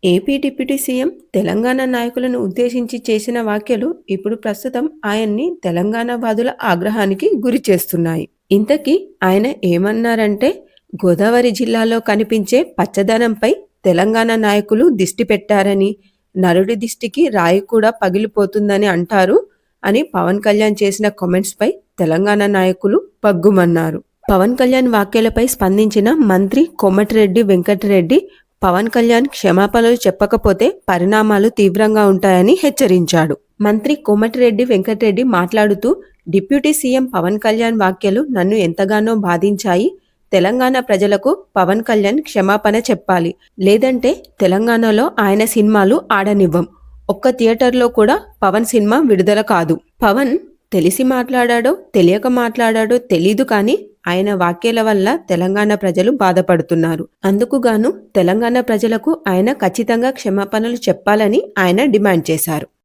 AP deputy CM Telangana నాయకులను ఉద్దేశించి చేసిన వ్యాఖ్యలు ఇప్పుడు ప్రస్తుతం ఆయన్ని తెలంగాణ వాదుల ఆగ్రహానికి గురి చేస్తున్నాయి. ఇంతకీ ఆయన ఏమన్నారంటే, గోదావరి జిల్లాలో కనిపించే పచ్చదనంపై తెలంగాణ నాయకులు దిష్టి పెట్టారని, నరుడి దిష్టికి రాయి కూడా పగిలిపోతుందని అంటారు అని పవన్ కళ్యాణ్ చేసిన కామెంట్స్ పై తెలంగాణ నాయకులు పగ్గుమన్నారు. పవన్ కళ్యాణ్ వ్యాఖ్యలపై స్పందించిన మంత్రి కోమటిరెడ్డి వెంకటరెడ్డి, పవన్ కళ్యాణ్ క్షమాపణలు చెప్పకపోతే పరిణామాలు తీవ్రంగా ఉంటాయని హెచ్చరించాడు. మంత్రి కోమటిరెడ్డి వెంకటరెడ్డి మాట్లాడుతూ, డిప్యూటీ సీఎం పవన్ కళ్యాణ్ వ్యాఖ్యలు నన్ను ఎంతగానో బాధించాయి. తెలంగాణ ప్రజలకు పవన్ కళ్యాణ్ క్షమాపణ చెప్పాలి. లేదంటే తెలంగాణలో ఆయన సినిమాలు ఆడనివ్వం. ఒక్క థియేటర్లో కూడా పవన్ సినిమా విడుదల కాదు. పవన్ తెలిసి మాట్లాడాడో తెలియక మాట్లాడాడో తెలీదు, కానీ ఆయన వ్యాఖ్యల వల్ల తెలంగాణ ప్రజలు బాధపడుతున్నారు. అందుకుగాను తెలంగాణ ప్రజలకు ఆయన ఖచ్చితంగా క్షమాపణలు చెప్పాలని ఆయన డిమాండ్ చేశారు.